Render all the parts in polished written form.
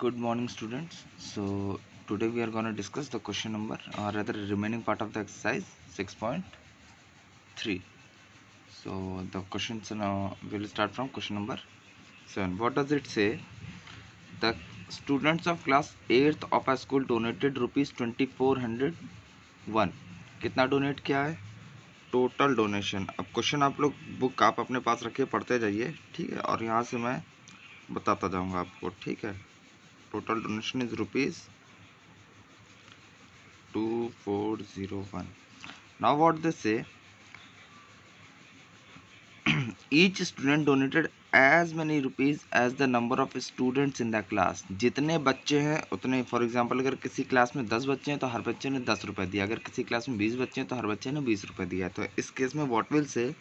Good morning, students. So today we are going to discuss the question number, or rather remaining part of the exercise 6.3. So the questions now will start from question number 7. What does it say? The students of class 8th of a school donated rupees 2401. कितना donate किया है? Total donation. अब question आप लोग book आप अपने पास रखिए, पढ़ते जाइए, ठीक है, और यहाँ से मैं बताता जाऊँगा आपको, ठीक है. Total donation is rupees 2401. Now what they say, each student donated as many rupees as the number of students in the class. जितने बच्चे हैं उतने. फॉर एग्जांपल अगर किसी क्लास में 10 बच्चे हैं तो हर बच्चे ने 10 रुपये दिया. अगर किसी क्लास में 20 बच्चे हैं तो हर बच्चे ने 20 रुपये दिया. तो इस केस में what will say,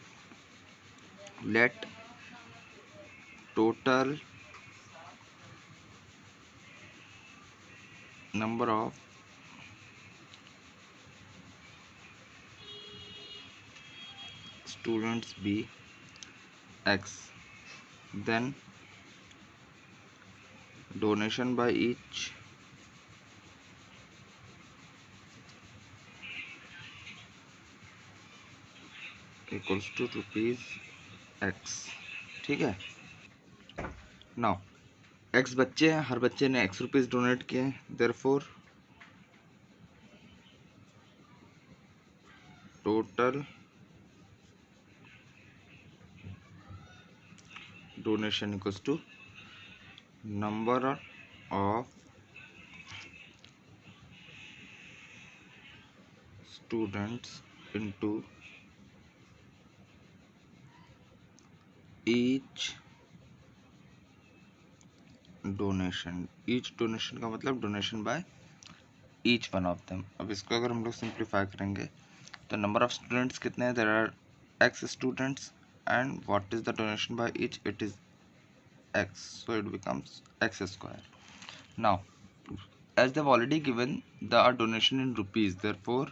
let total number of students be x, then donation by each equals to rupees x. ठीक है. नाउ x बच्चे हैं, हर बच्चे ने x रुपीज़ डोनेट किए. Therefore total donation equals to number of students into each donation. Each donation का मतलब donation by each one of them. अब इसको अगर हम लोग सिंप्लीफाई करेंगे तो नंबर ऑफ स्टूडेंट्स कितने हैं? There are x students and what is the donation by each? It is x, so it becomes x square. Now as they've already given the donation in rupees, therefore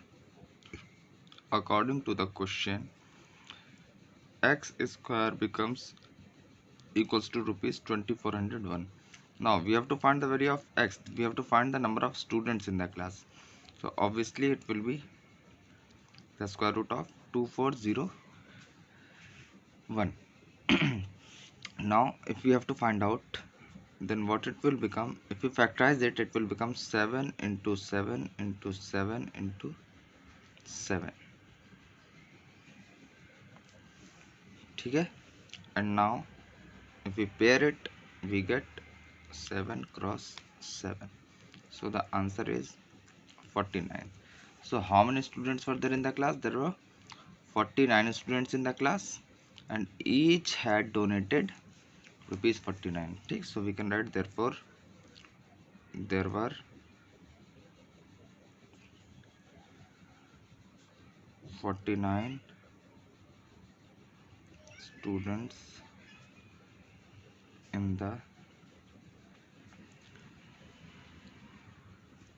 according to the question x square becomes equals to rupees 2401. Now we have to find the value of x. We have to find the number of students in the class. So obviously it will be the square root of 2401. Now if we have to find out, then what it will become, if we factorize it, it will become 7 into 7 into 7 into 7. ठीक है. And now if we pair it, we get 7 cross 7. So the answer is 49. So how many students were there in the class? There were 49 students in the class and each had donated rupees 49. ठीक. So we can write therefore there were 49 students in the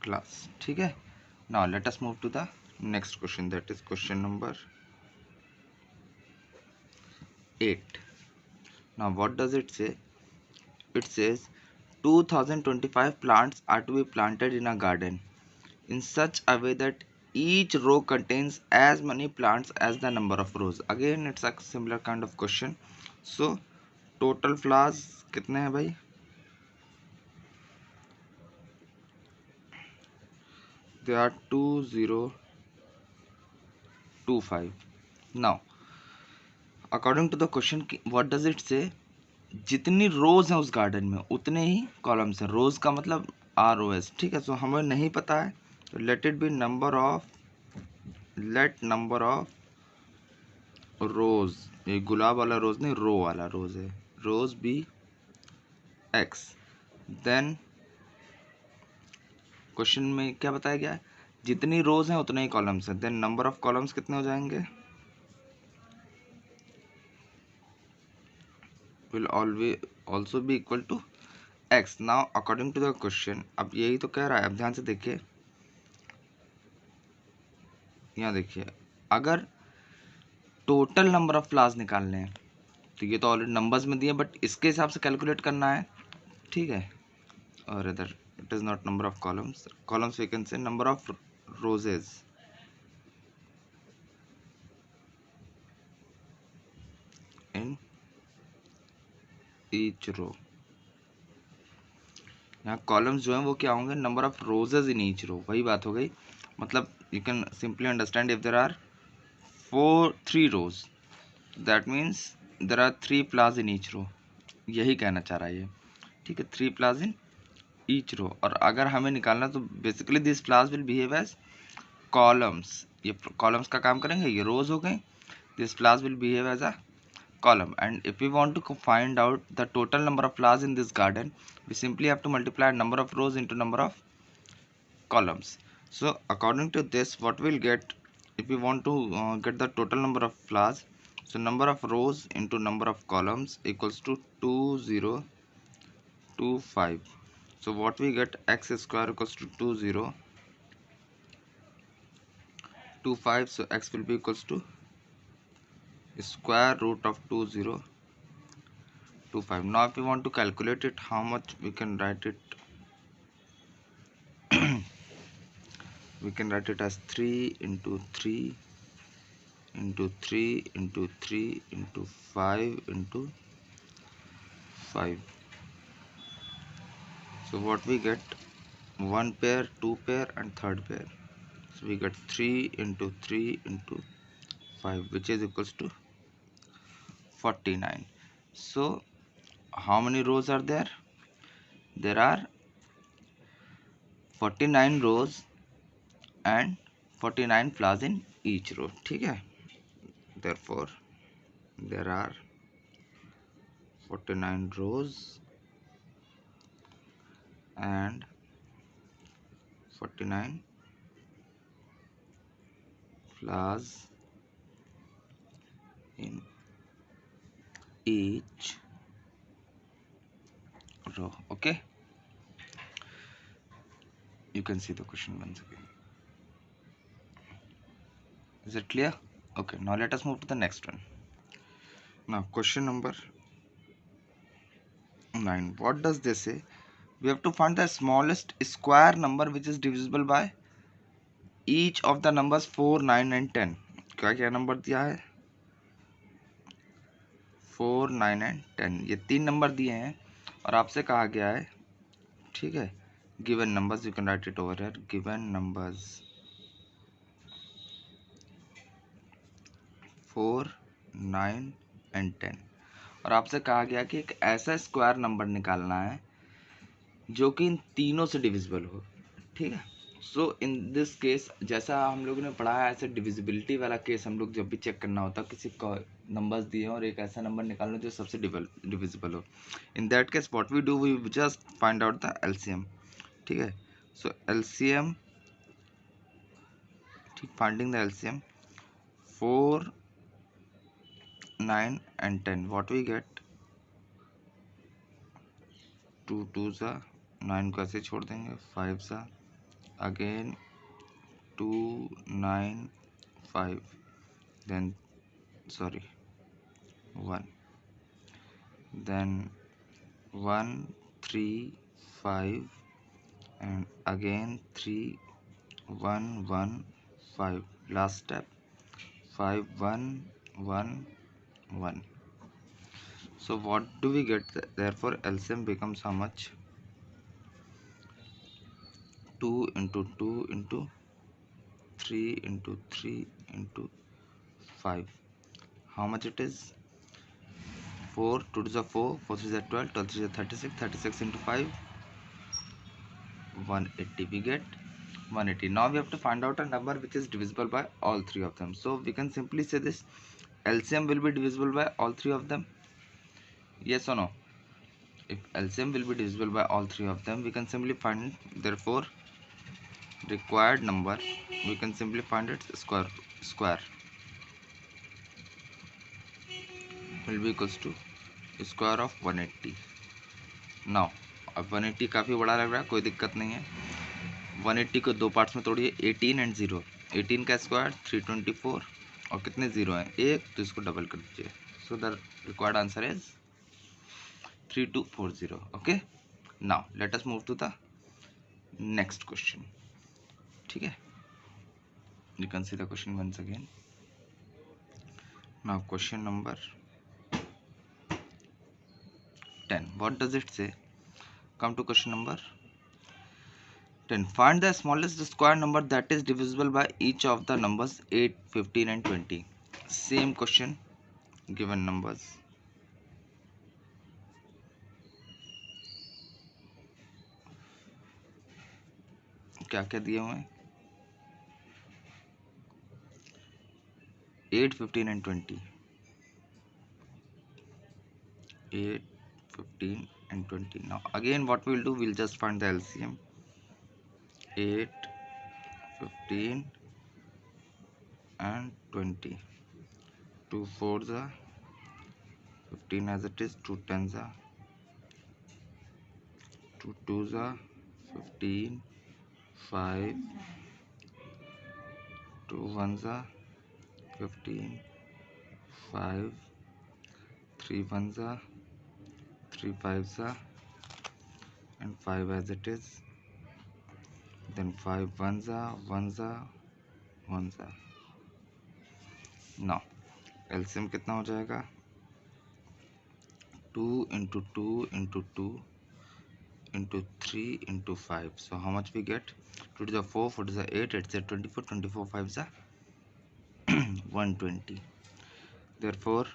class. ठीक है. Now let us move to the next question, that is question number 8. Now what does it say? It says 2025 plants are to be planted in a garden in such a way that each row contains as many plants as the number of rows. Again it's a similar kind of question. So total flowers कितने हैं भाई? They are 2025. Now according to the question, what does it say? जितनी रोज हैं उस garden में उतने ही columns हैं. रोज का मतलब ROS. ठीक है. सो हमें नहीं पता है तो late it B number of रोज. ये गुलाब वाला रोज नहीं, रो वाला रोज है. रोज बी x. देन क्वेश्चन में क्या बताया गया है? जितनी रोज हैं उतने ही कॉलम्स हैं. देन नंबर ऑफ कॉलम्स कितने हो जाएंगे? will always also be equal to x. now according to the question, अब यही तो कह रहा है. अब ध्यान से देखिए, यहाँ देखिए, अगर टोटल नंबर ऑफ फ्लावर्स निकालने हैं तो ये तो ऑलरेडी नंबर्स में दिए, बट इसके हिसाब से कैलकुलेट करना है. ठीक है. or rather it is not number of columns. Columns we can say number of roses in each row. यहाँ कॉलम्स जो हैं वो क्या होंगे, number of roses in each row, वही बात हो गई. मतलब you can simply understand if there are 3 rose that means there are 3 flowers in each row, यही कहना चाह रहा है ये. ठीक है, 3 फ्लावर्स इन ईच रो. और अगर हमें निकालना तो basically this flowers will behave as columns. ये कॉलम्स का काम करेंगे, ये रोज हो गए. This flowers will behave as a column, and if we want to find out the total number of flowers in this garden, we simply have to multiply number of rows into number of columns. So according to this, what we'll get, if we want to get the total number of flowers, so number of rows into number of columns equals to 2025. So what we get, x square equals to 2025. So x will be equals to square root of 2025. Now if we want to calculate it, how much we can write it, we can write it as 3 into 3 into 3 into 3 into 5 into 5. So what we get, 1 pair, 2 pair and third pair. So we get 3 into 3 into 5, which is equals to 49. So how many rows are there? There are 49 rows and 49 flowers in each row. ठीक है, therefore there are 49 rows and 49 flowers in each row. Okay, you can see the question once again. Is it clear? Okay, now let us move to the next one. Now question number 9. What does this say? We have to find the smallest square number which is divisible by each of the numbers 4, 9 and 10. क्या क्या number दिया है, 4, 9 and 10. ये 3 number दिए हैं और आपसे कहा गया है, ठीक है, given numbers, you can write it over here, given numbers 4, 9 and 10. और आपसे कहा गया कि एक ऐसा स्क्वायर नंबर निकालना है जो कि इन तीनों से डिविजिबल हो. ठीक है, सो इन दिस केस जैसा हम लोगों ने पढ़ा है, ऐसे डिविजिबिलिटी वाला केस हम लोग जब भी चेक करना होता है, किसी नंबर्स दिए और एक ऐसा नंबर निकालना जो सबसे डिविजिबल हो. In that case what we do, we just find out the LCM. ठीक है, सो एलसीएम, ठीक, finding the LCM 4, 9 and 10. What we get, 2 2 सा 9 को ऐसे छोड़ देंगे, 5 सा again 2 9 5, then sorry 1, then 1 3 5 and again 3 1 1 5, last step 5 1 1 1. So what do we get? Therefore LCM becomes how much, 2 into 2 into 3 into 3 into 5. How much it is? 4, 2 to the 4, 4 to the 12, 12 to the 36, 36 into 5, 180. We get 180. Now we have to find out a number which is divisible by all three of them. So we can simply say this LCM will be divisible by all three of them. Yes or no? If LCM will be divisible by all three of them, we can simply find it. Therefore required number, we can simply find its square will be equals to square of 180. Now अब 180 काफ़ी बड़ा लग रहा है, कोई दिक्कत नहीं है. 180 को दो पार्ट्स में तोड़िए, 18 एंड 0. 18 का स्क्वायर 324 और कितने जीरो हैं, एक, तो इसको डबल कर दीजिए. So the required answer is 3240. Okay, now let us move to the next question. ठीक है, you can see the question once again. Now question number 10. What does it say? Come to question number 10. Find the smallest square number that is divisible by each of the numbers 8, 15 and 20. Same question, given numbers. क्या क्या दिए हुए हैं? 8, 15 and 20. 8, 15 and 20. Now again what we'll do, we'll just find the LCM. 8, 15 and 20. 2 4s are 15 as it is, 2 10s are 2 2s are 15, 5, 2 1s are 15, 5, 3 1s are 3 5s are and 5 as it is, then 5 1s are 1s are 1s are. Now LCM कितना हो जाएगा? 2 into 2 into 2 into 3 into 5. So how much we get? 2 to the 4, 4 to the 8, 8 to the 24, 24 5s are 120. Therefore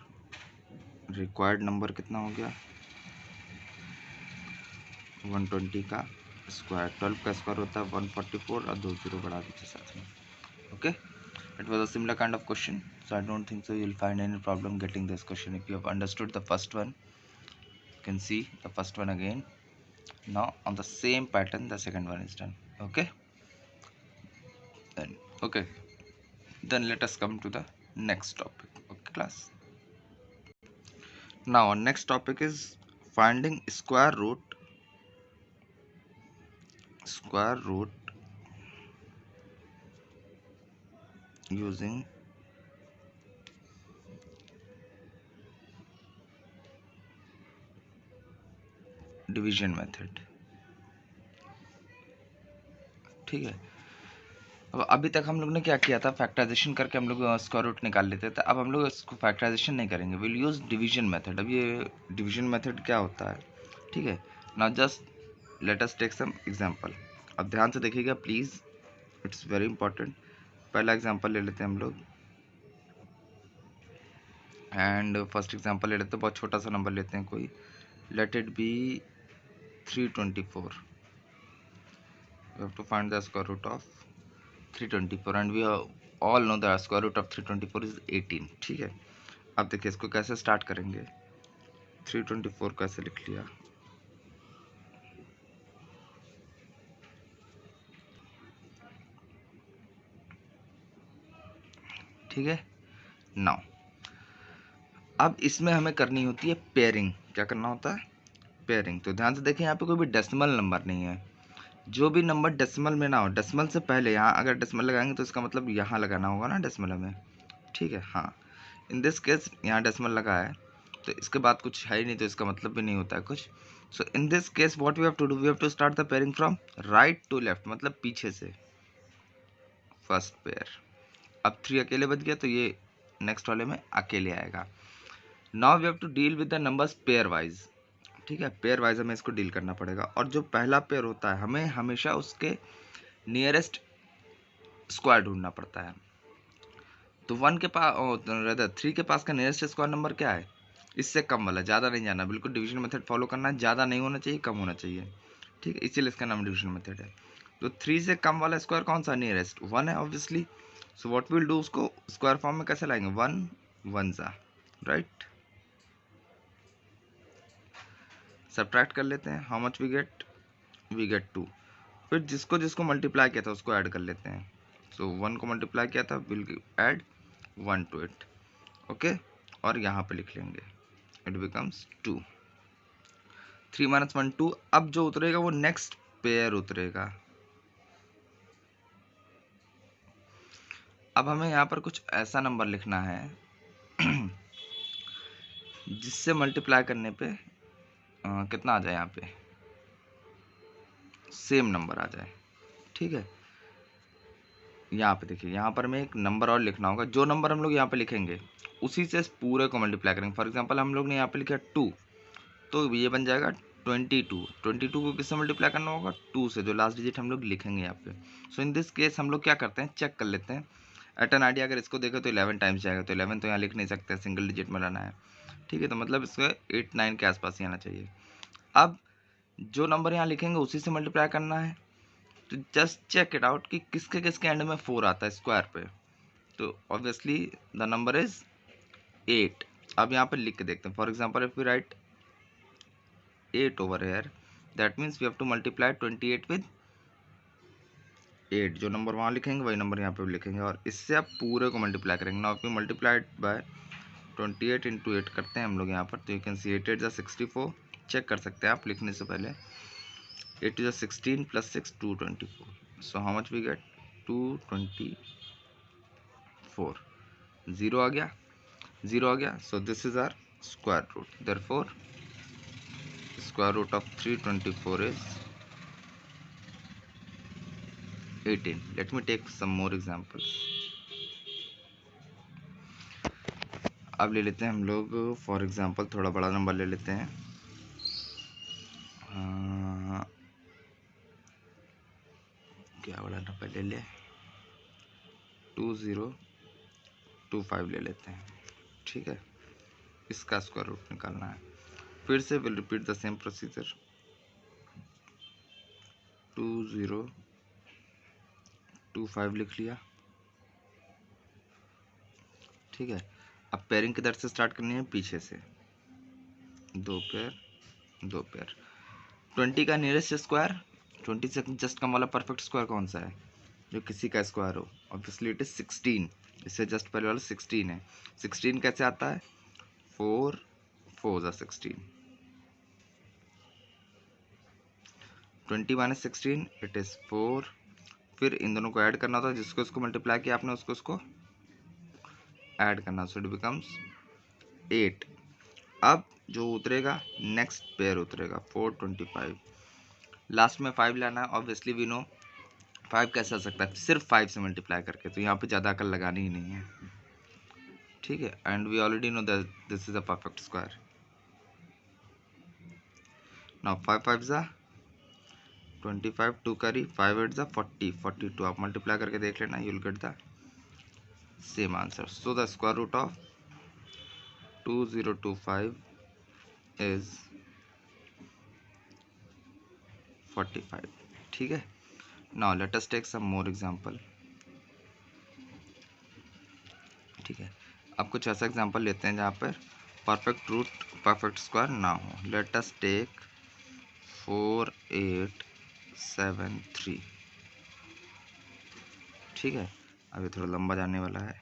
required number कितना हो गया? 120 का square. 12 का square होता है 144 और 2 0 बढ़ा दीजिए साथ में. Okay, it was a similar kind of question, so I don't think so you'll find any problem getting this question. If you have understood the first one, you can see the first one again. Now on the same pattern the second one is done. Okay, then let us come to the next topic. Okay class, now our next topic is finding square root using division method. ठीक है, अब अभी तक हम लोग ने क्या किया था, फैक्टराइजेशन करके हम लोग स्क्वायर रूट निकाल लेते थे. अब हम लोग इसको फैक्टराइजेशन नहीं करेंगे, विल यूज डिवीजन मेथड. अब ये डिवीजन मेथड क्या होता है? ठीक है, now just let us take some example. अब ध्यान से देखिएगा प्लीज, इट्स वेरी इंपॉर्टेंट. पहला एग्जांपल ले लेते हैं हम लोग, एंड फर्स्ट एग्जांपल ले लेते हैं, बहुत छोटा सा नंबर लेते हैं कोई. Let it be 324. We have to find the square root of 324 and we all know the square root of 324 is 18. ठीक है, अब देखिए इसको कैसे स्टार्ट करेंगे. 324 कैसे लिख लिया, ठीक है. नाउ अब इसमें हमें करनी होती है पेयरिंग. क्या करना होता है? पेयरिंग. तो ध्यान से देखें, यहाँ पे कोई भी डेसिमल नंबर नहीं है. जो भी नंबर डेसिमल में ना हो, डेसिमल से पहले यहाँ अगर डेसिमल लगाएंगे तो इसका मतलब यहाँ लगाना होगा ना डेसिमल में. ठीक है, हाँ. इन दिस केस यहाँ डेसिमल लगा है तो इसके बाद कुछ है ही नहीं, तो इसका मतलब भी नहीं होता है कुछ. So in this case what we have to do, we have to start the pairing from right to left, मतलब पीछे से. First pair. अब 3 अकेले बच गया तो ये नेक्स्ट वाले में अकेले आएगा. Now we have to deal with the numbers pair wise. ठीक है, पेयर वाइज हमें इसको डील करना पड़ेगा. और जो पहला पेयर होता है हमें हमेशा उसके नियरेस्ट स्क्वायर ढूंढना पड़ता है. तो 1 के पास, 3 के पास का नियरेस्ट स्क्वायर नंबर क्या है? इससे कम वाला, ज़्यादा नहीं जाना, बिल्कुल डिवीजन मेथड फॉलो करना है. ज़्यादा नहीं होना चाहिए, कम होना चाहिए. ठीक है, इसीलिए इसका नाम डिवीजन मेथड है. तो 3 से कम वाला स्क्वायर कौन सा? नियरेस्ट 1 है obviously. So what will do, उसको स्क्वायर फॉर्म में कैसे लाएंगे? 1 1 सा, राइट. सब्ट्रैक्ट कर लेते हैं. How much we get? We get 2. फिर जिसको जिसको मल्टीप्लाई किया था उसको ऐड कर लेते हैं. सो 1 को मल्टीप्लाई किया था, will add 1 to it. Okay, और यहाँ पे लिख लेंगे, इट बिकम्स 2. 3 - 1 2. अब जो उतरेगा वो नेक्स्ट पेयर उतरेगा. अब हमें यहाँ पर कुछ ऐसा नंबर लिखना है जिससे मल्टीप्लाई करने पे कितना आ जाए यहाँ पे सेम नंबर आ जाए। ठीक है, यहाँ पे देखिए, यहाँ पर हमें एक नंबर और लिखना होगा। जो नंबर हम लोग यहाँ पे लिखेंगे उसी से पूरे को मल्टीप्लाई करेंगे। फॉर एग्जांपल हम लोग ने यहाँ पे लिखा 2, तो ये बन जाएगा 22। 22 को किससे मल्टीप्लाई करना होगा? 2 से, जो लास्ट डिजिट हम लोग लिखेंगे यहाँ पे। सो इन दिस केस हम लोग क्या करते हैं, चेक कर लेते हैं। एट एन आइडिया अगर इसको देखें तो 11 टाइम्स जाएगा, तो 11 तो यहाँ लिख नहीं सकते, सिंगल डिजिट में लाना है। ठीक है, तो मतलब इसको 8 9 के आसपास ही आना चाहिए। अब जो नंबर यहाँ लिखेंगे उसी से मल्टीप्लाई करना है। तो जस्ट चेक इट आउट कि किसके किसके एंड में 4 आता है स्क्वायर पे। तो ऑब्वियसली द नंबर इज 8। अब यहाँ पे लिख के देखते हैं। For example if we write 8 over here, that means we have to multiply 28 with 8। जो नंबर वहाँ लिखेंगे वही नंबर यहाँ पे भी लिखेंगे, और इससे आप पूरे को मल्टीप्लाई करेंगे। Now if we multiplied by 28 into 8 करते हैं हम लोग यहाँ पर, तो यू कैन सी 8 8 64। चेक कर सकते हैं आप लिखने से पहले। 8 2 16 plus 6 224। So how much we get? 224। Zero आ गया, जीरो आ गया। So this is our square root. Therefore square root of 324 is 18। Let me take some more examples। अब ले लेते हैं हम लोग फॉर एग्जांपल थोड़ा बड़ा नंबर ले लेते हैं। क्या बड़ा नंबर ले ले? 2025 ले लेते हैं। ठीक है, इसका स्क्वायर रूट निकालना है। फिर से will repeat the same procedure. 2025 लिख लिया। ठीक है, अब पेयरिंग किधर से स्टार्ट करनी है? पीछे से, 2 पेयर 2 पेयर। 20 का नियरेस्ट स्क्वायर, 20 से जस्ट कम वाला परफेक्ट स्क्वायर कौन सा है? जो किसी का स्क्वायर हो। Obviously it is 16। इससे जस्ट पहले वाला 16 है। 16 कैसे आता है? 4 4 जा 16। 20 माइनस 16 इट इज 4। फिर इन दोनों को ऐड करना होता है, जिसको इसको मल्टीप्लाई किया आपने उसको उसको ऐड करना, सो इट बिकम्स 8। अब जो उतरेगा नेक्स्ट पेयर उतरेगा 425। लास्ट में 5 लाना है। ऑब्वियसली वी नो 5 कैसे आ सकता है? सिर्फ 5 से मल्टीप्लाई करके, तो यहाँ पे ज़्यादा अकल लगानी ही नहीं है। ठीक है, and we already know that this is a perfect square. Now 5 5 जा 25, 2 करी 5 8 जा 40 42। आप मल्टीप्लाई करके देख लेना, you will get the same answer. So the square root of 2025 is 45। ठीक है, now let us take some more example. ठीक है, अब कुछ ऐसा एग्जांपल लेते हैं जहाँ पर परफेक्ट रूट परफेक्ट स्क्वायर ना हो। Let us take 4873। ठीक है, अभी थोड़ा लंबा जाने वाला है,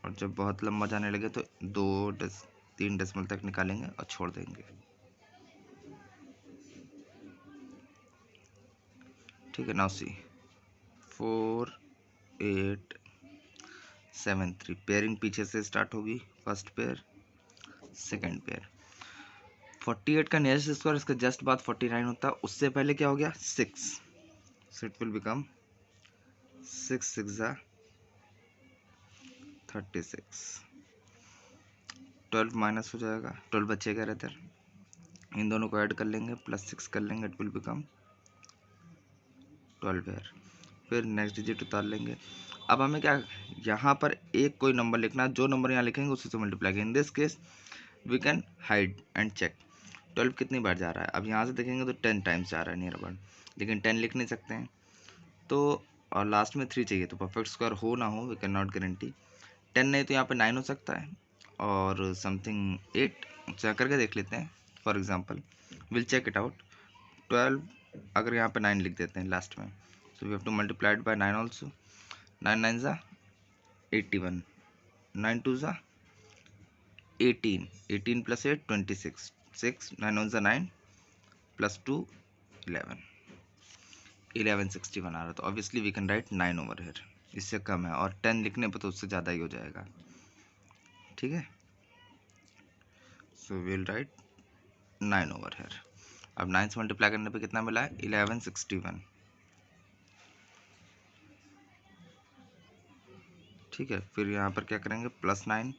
और जब बहुत लंबा जाने लगे तो 3 डेसिमल तक निकालेंगे और छोड़ देंगे। ठीक है, नाउ सी 4873। पेयरिंग पीछे से स्टार्ट होगी। First pair, second pair. 48 का नियरेस्ट स्क्वायर इसका जस्ट बाद 49 होता है। उससे पहले क्या हो गया? 6। सो इट विल बिकम 6 6 जा 36। 12 माइनस हो जाएगा, 12 बचेगा रहता। इन दोनों को ऐड कर लेंगे, प्लस 6 कर लेंगे, इट विल बिकम 12 है। फिर नेक्स्ट डिजिट उतार लेंगे। अब हमें क्या, यहाँ पर एक कोई नंबर लिखना है। जो नंबर यहाँ लिखेंगे उसी से मल्टीप्लाई करेंगे। In this case we can hide and check 12 कितनी बार जा रहा है। अब यहाँ से देखेंगे तो 10 टाइम्स जा रहा है नियर अबाउट, लेकिन 10 लिख नहीं सकते हैं तो, और लास्ट में 3 चाहिए, तो परफेक्ट स्क्वायर हो ना हो वी कैन नॉट गारंटी। 10 नहीं तो यहाँ पे 9 हो सकता है, और समथिंग 8 चेक करके देख लेते हैं। For example will check it out. 12 अगर यहाँ पे 9 लिख देते हैं लास्ट में, so we have to multiply it by 9 also। 9 9 जा 81, 9 2 जा 18, 18 plus 8 26, 6 9 1 जा 9 plus 2 11, 1161 आ रहा। तो obviously we can write 9 over here. इससे कम है, और 10 लिखने पर तो उससे ज़्यादा ही हो जाएगा। ठीक है, so will write 9 over hair. अब 9 से मल्टीप्लाई करने पे कितना मिला है 1161, ठीक है। फिर यहाँ पर क्या करेंगे +9,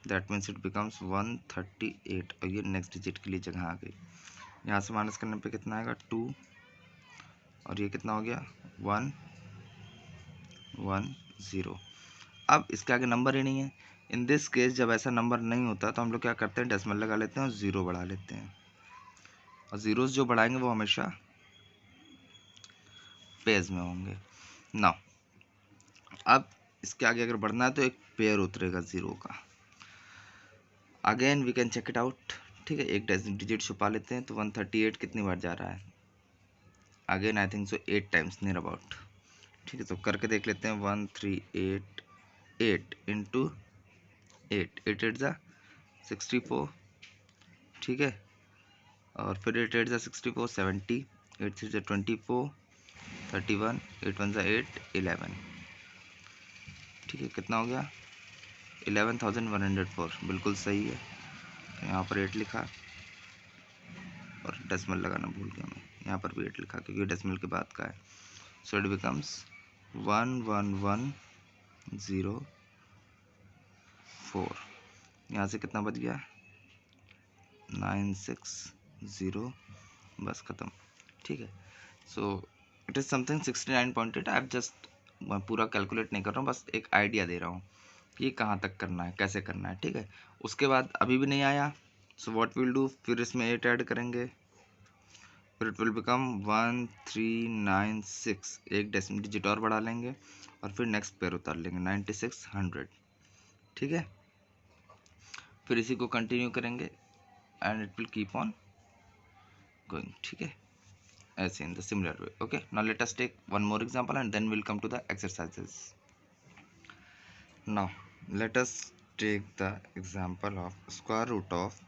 दैट मीन्स इट बिकम्स 138, और ये नेक्स्ट डिजिट के लिए जगह आ गई। यहाँ से माइनस करने पे कितना आएगा 2, और ये कितना हो गया 110। अब इसके आगे नंबर ही नहीं है। इन दिस केस जब ऐसा नंबर नहीं होता तो हम लोग क्या करते हैं डेसिमल लगा लेते हैं और 0 बढ़ा लेते हैं, और ज़ीरोज़ जो बढ़ाएंगे वो हमेशा पेज में होंगे ना। अब इसके आगे अगर बढ़ना है तो एक पेयर उतरेगा 0 का। Again we can check it out, ठीक है। एक डिजिट छुपा लेते हैं तो 138 कितनी बार जा रहा है, again I think so 8 times near about, ठीक है। तो करके देख लेते हैं 1388 इंटू 8, 8 8 ज़ा 64, ठीक है। और फिर 8 8 ज़ा 64, 70, 8 3 ज़ा 24, 31, 8 1 ज़ा 8, 11, ठीक है। कितना हो गया 11,104, बिल्कुल सही है। तो यहाँ पर 8 लिखा और डेसिमल लगाना भूल गया मैं, यहाँ पर भी 8 लिखा क्योंकि डेसिमल के बाद का है। सो इट बिकम्स 11104। यहाँ से कितना बच गया 960, बस ख़त्म, ठीक है। So it is something 69.8। I just, मैं पूरा कैलकुलेट नहीं कर रहा हूँ, बस एक आइडिया दे रहा हूँ कि कहाँ तक करना है, कैसे करना है, ठीक है। उसके बाद अभी भी नहीं आया, सो व्हाट विल डू, फिर इसमें 8 ऐड करेंगे, फिर इट विल बिकम 1396, एक डेसिमल डिजिट और बढ़ा लेंगे और फिर नेक्स्ट पेयर उतार लेंगे 9600, ठीक है। फिर इसी को कंटिन्यू करेंगे and it will keep on going, ठीक है, ऐसे in the similar way. Okay, now let us take one more example and then will come to the exercises. Now let us take the example of square root of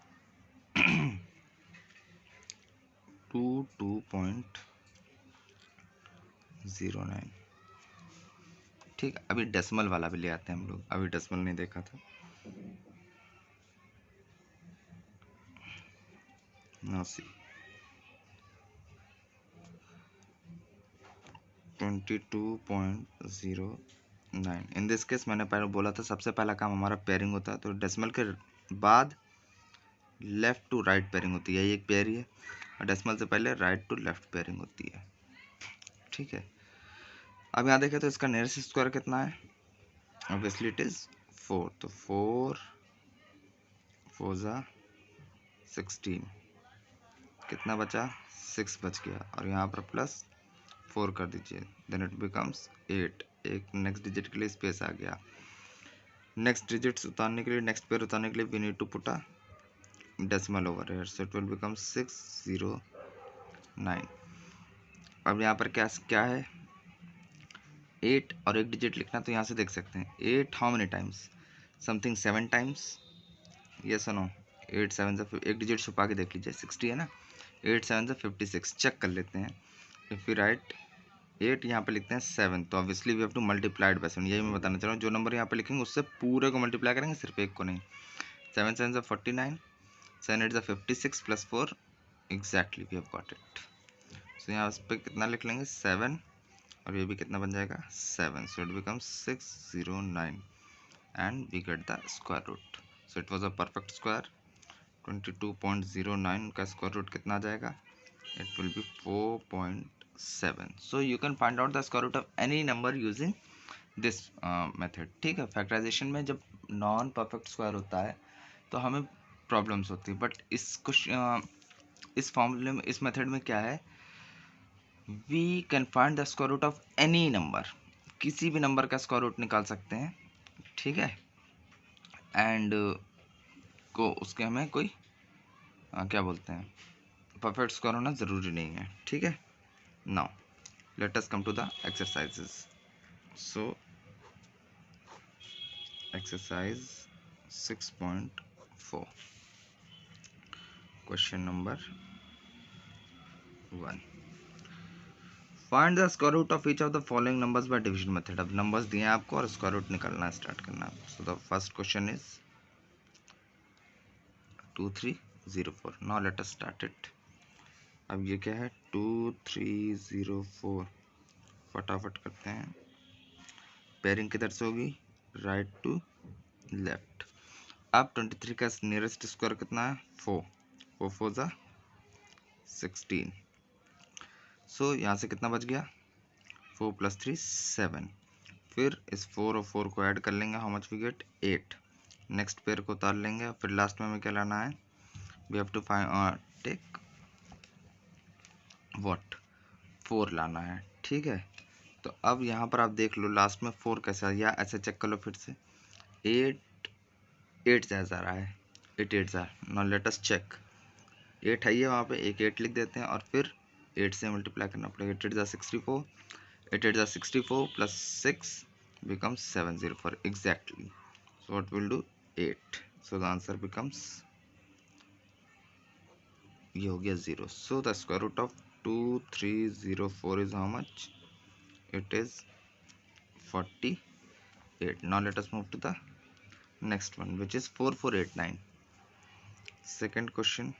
22.09, ठीक है। अभी decimal वाला भी ले आते हैं हम लोग, अभी डेसिमल नहीं देखा था। Now see 22.09, in this case मैंने पहले बोला था सबसे पहला काम हमारा पेयरिंग होता है, तो डेसिमल के बाद लेफ्ट टू राइट पेयरिंग होती है, ये एक पेयर ही है, और डेसिमल से पहले राइट टू लेफ्ट पेयरिंग होती है, ठीक है। अब यहाँ देखें तो इसका नियरेस्ट स्क्वायर कितना है, ऑब्वियसली इट इज़ 4, तो 4 4 ज़ा 16, कितना बचा 6 बच गया, और यहाँ पर प्लस 4 कर दीजिए, देन इट बिकम्स 8, एक नेक्स्ट डिजिट के लिए स्पेस आ गया। नेक्स्ट डिजिट्स उतारने के लिए, नेक्स्ट पेयर उतारने के लिए we need to put a decimal over here, so it will become 609। अब यहाँ पर क्या है 8 और एक डिजिट लिखना, तो यहाँ से देख सकते हैं 8 how many times, something 7 times, yes और नो। 8 7 से एक डिजिट छुपा के देख लीजिए 60 है ना, 8 7 से 56, चेक कर लेते हैं। इफ़ यू राइट 8 यहाँ पे लिखते हैं 7, तो obviously we have to multiplied by 7, यही मैं बताना चाह रहा हूँ। जो नंबर यहाँ पे लिखेंगे उससे पूरे को मल्टीप्लाई करेंगे, सिर्फ एक को नहीं। 7 7 से 49, 7 8 से 56 plus 4, exactly we have got it. So यहाँ पे कितना लिख लेंगे 7, और ये भी कितना बन जाएगा 7, so it becomes 609 and we get the square root. So it was a perfect square. 22.09 का स्क्वायर रूट कितना आ जाएगा, it will be 4.7. so you can find out the square root of any number using this method, ठीक है। Factorisation में जब non perfect square होता है तो हमें प्रॉब्लम्स होती है, बट इस फॉर्मूले में, इस मेथड में क्या है, we can find the square root of any number, किसी भी नंबर का स्क्वायर रूट निकाल सकते हैं, ठीक है। एंड को उसके हमें कोई क्या बोलते हैं परफेक्ट स्क्वायर होना ज़रूरी नहीं है, ठीक है। Now let us come to the exercises. So exercise 6.4, question number 1, find the square root of each of the following numbers by division method। अब नंबर्स दिए हैं आपको और स्क्वायर रूट निकालना स्टार्ट करना है। So the first question is 2304। Now let us start it. अब ये क्या है 2304, फटाफट करते हैं। पेयरिंग किधर से होगी, राइट टू लेफ्ट। अब 23 का नियरेस्ट स्क्वायर कितना है 4, 4 4 जा 16। सो यहाँ से कितना बच गया 4 + 3 7। फिर इस 4 और 4 को ऐड कर लेंगे, how much we get 8। Next pair को उतार लेंगे, फिर लास्ट में हमें क्या लाना है, we have to find take what 4 लाना है, ठीक है। तो अब यहाँ पर आप देख लो लास्ट में 4 कैसे आ, या ऐसे चेक कर लो फिर से, 8 8 जा रहा है, 8 8 जा। नाउ लेट अस चेक, 8 है ये, वहाँ पे एक 8 लिख देते हैं और फिर 8 से मल्टीप्लाई करना पड़ेगा। 8 8 जा 64, 8 8 जा 64 + 6 becomes 704 exactly. So what we'll do 8. So the answer becomes, ये हो गया 0. So the square root of 2304 is how much? It is 48. Now let us move to the next one, which is 4489. Second question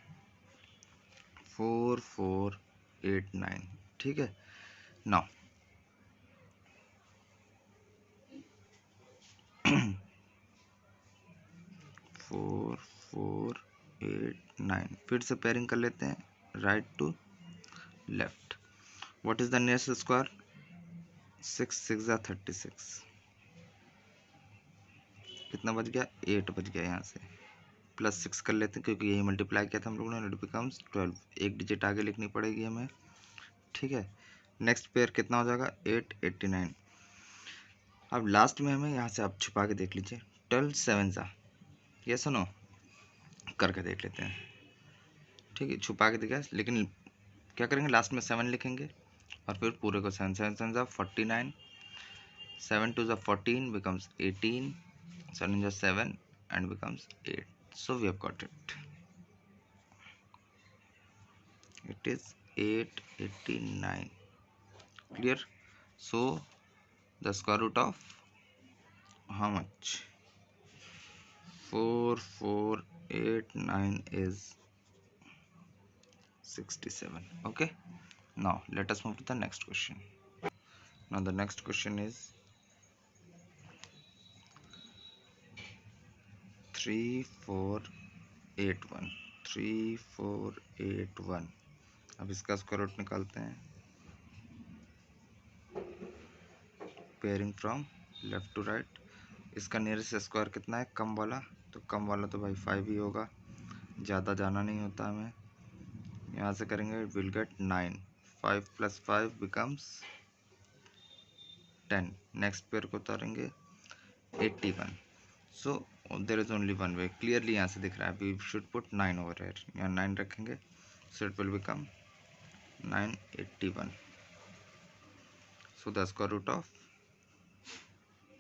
4489, ठीक है। Now 4489 फिर से pairing कर लेते हैं, right to left. What is the nearest square, 6 6 जा 36, कितना बच गया 8 बच गया। यहाँ से +6 कर लेते हैं क्योंकि यही मल्टीप्लाई किया था हम लोगों ने, इट बिकम्स 12, एक डिजिट आगे लिखनी पड़ेगी हमें, ठीक है। नेक्स्ट पेयर कितना हो जाएगा 889। अब लास्ट में हमें यहाँ से आप छुपा के देख लीजिए, 12 7 जा, ये सुनो करके देख लेते हैं, ठीक है। छुपा के देखा, लेकिन क्या करेंगे लास्ट में 7 लिखेंगे और फिर पूरे को 7 7 7 जा 49, 7 2 जा 14 becomes 18, 7 जा 7 and becomes 8. So we have got it. It is 889. Clear? So the square root of how much? 4489 is 67. Okay. Now let us move to the next question. Now the next question is 3481, 3481। अब इसका square root निकालते हैं, pairing from left to right. इसका nearest square कितना है कम वाला, तो कम वाला तो भाई 5 ही होगा, ज़्यादा जाना नहीं होता हमें। यहाँ से करेंगे will get 9, 5 + 5 becomes 10। Next pair को उतारेंगे 81। So there is only one way, clearly यहाँ से दिख रहा है, we should put 9 over here, यहाँ 9 रखेंगे, so it will become 981। So the square root of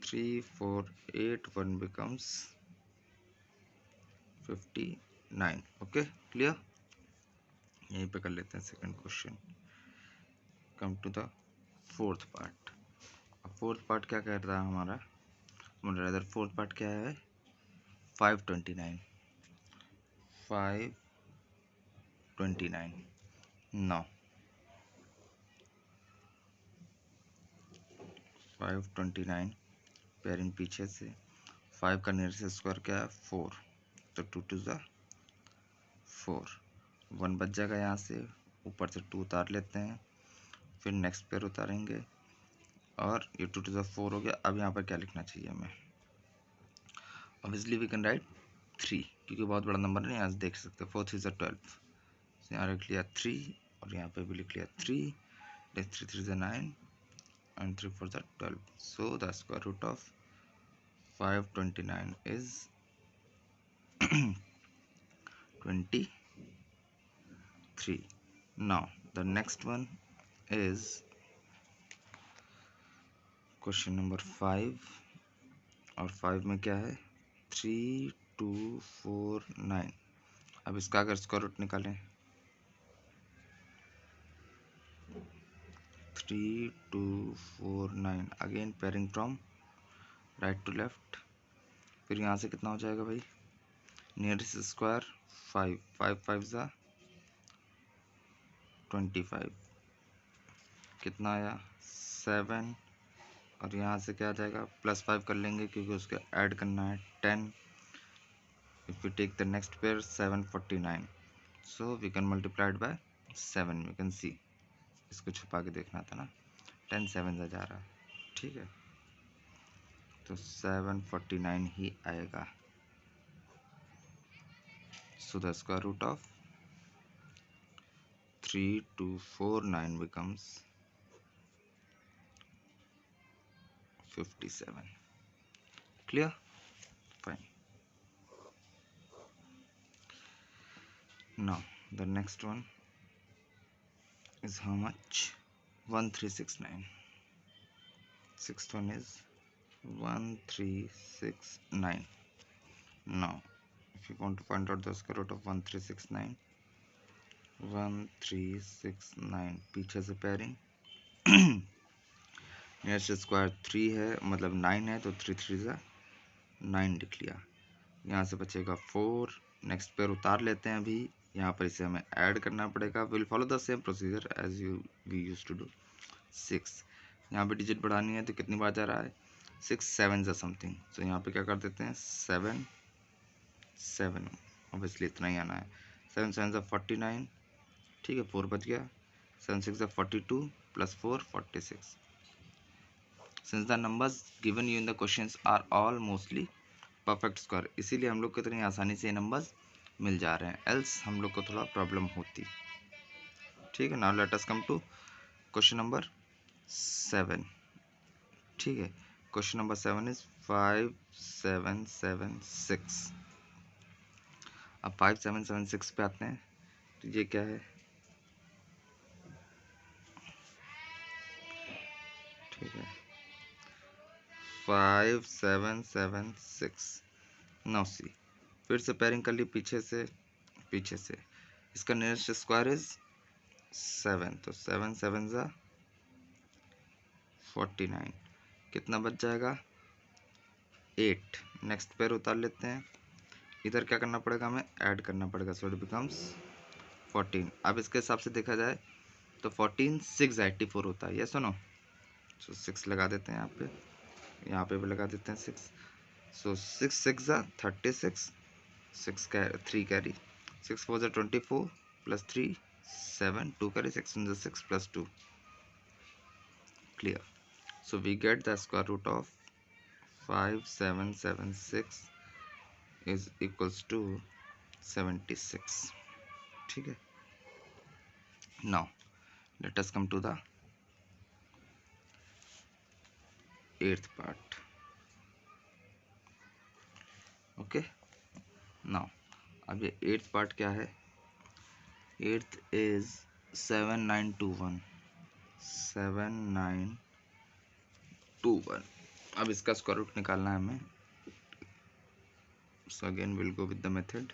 3481 becomes 59। Okay clear. यहीं पे कर लेते हैं second question. Come to the fourth part. अब फोर्थ पार्ट क्या कह रहा है हमारा, मतलब फोर्थ पार्ट क्या है 529, 529। नौ 529 पेयरिंग पीछे से, 5 का नियरेस्ट स्क्वायर क्या है 4, तो 2 2 जा 4, 1 बच जाएगा। यहाँ से ऊपर से 2 उतार लेते हैं, फिर नेक्स्ट पेयर उतारेंगे और ये 2 2 जा 4 हो गया। अब यहाँ पर क्या लिखना चाहिए हमें, ऑब्वियसली वी कैन राइट 3 क्योंकि बहुत बड़ा नंबर है, यहाँ से देख सकते हैं 4 3 जा 12, यहाँ लिख लिया 3 और यहाँ पे भी लिख लिया 3, 3 3 जा 9 and 3 4 जा 12। So the square root of 529 is 23। Now the next one is question number 5 और 5 में क्या है 3249। अब इसका अगर स्क्वायर रूट निकालें 3249, again pairing from right to left. फिर यहाँ से कितना हो जाएगा भाई, नियरेस्ट स्क्वायर 5, 5 5 जा 25 कितना आया 7, और यहाँ से क्या आ जाएगा +5 कर लेंगे क्योंकि उसको ऐड करना है 10. If we take the next pair 749, so we can multiply it by 7. We can see इसको छुपा के देखना था ना, 10 7 से जा रहा है. ठीक है, तो 749 ही आएगा. So the square root of 3249 becomes 57. Clear? Fine. Now the next one is how much? 1369. Sixth one is 1369. Now if you want to find out the square root of 1369, 1369 पीछे से पेयरिंग नियरेस्ट स्क्वायर 3 है, मतलब 9 है, तो 3 3 ज़ा 9 लिख लिया. यहाँ से बचेगा 4. नेक्स्ट पेयर उतार लेते हैं अभी. यहाँ पर इसे हमें ऐड करना पड़ेगा. Will follow the same procedure as we use to do. 6 यहाँ पे डिजिट बढ़ानी है तो कितनी बार जा रहा है 6 7 ज़ा समथिंग. तो यहाँ पे क्या कर देते हैं 7 7, ऑब्वियसली इतना ही आना है. 7 7 ज़ा 49. ठीक है, 4 बच गया. 7 6 ज़ा 42 + 4 46. Since the numbers given you in the questions are all mostly perfect square, इसीलिए हम लोग को इतनी आसानी से नंबर्स मिल जा रहे हैं, एल्स हम लोग को थोड़ा प्रॉब्लम होती. ठीक है, now let us come to question number 7. ठीक है, क्वेश्चन नंबर 7 इज 5776. अब 5776 पे आते हैं. तो ये क्या है, ठीक है 5776. नाउ सी, फिर से पेयरिंग कर ली पीछे से. इसका नियरेस्ट स्क्वायर इज 7, तो 7 7 ज़ा 49. कितना बच जाएगा 8. नेक्स्ट पेयर उतार लेते हैं. इधर क्या करना पड़ेगा, हमें ऐड करना पड़ेगा. सो इट बिकम्स 14. अब इसके हिसाब से देखा जाए तो 14 6 84 होता है. ये सुनो, सो 6 लगा देते हैं यहाँ पे भी लगा देते हैं 6. सो 6 6 ज़ा 36. 3 कैरी. 6 4 ज़ा 24 + 3 7. 2 carry. 6 × 6 + 2. Clear. So we get the square root of 5776 is equals to 76. ठीक है, now let us come to the 8th part. Okay, now अब ये 8th part क्या है. 8th is 7921. 7921. अब इसका स्क्वायर रूट निकालना है हमें. So again we'll go with the method.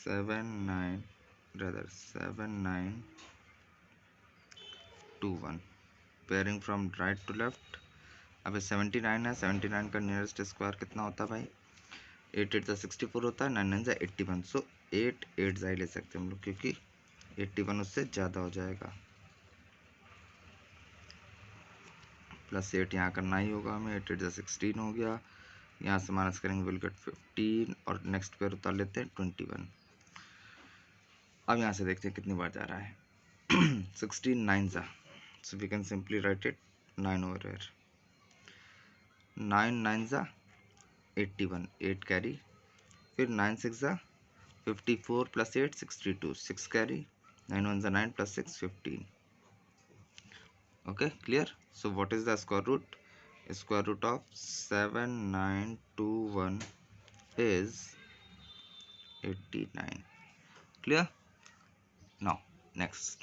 7921. Pairing from right to left. अब 79 है. 79 का नियरेस्ट स्क्वायर कितना होता है भाई 8 8 ज़ा 64 होता है. 9 9 ज़ा 81. सो 8 8 ज़ा ही ले सकते हैं हम लोग क्योंकि 81 उससे ज़्यादा हो जाएगा. +8 यहाँ करना ही होगा हमें. 8 8 ज़ा 16 हो गया. यहाँ से माइनस करेंगे विल गेट 15. और नेक्स्ट पेयर उतार लेते हैं 21. अब यहाँ से देखते हैं कितनी बार जा रहा है 16 9 ज़ा. So we can simply write it 9 over here. 9 9 ज़ा 81. 8 कैरी. फिर 9 6 ज़ा 54 + 8 62. 6 कैरी. 9 1 ज़ा 9 + 6 15. Okay, clear. So what is the square root? Square root of 7921 is 89. Clear. Now next.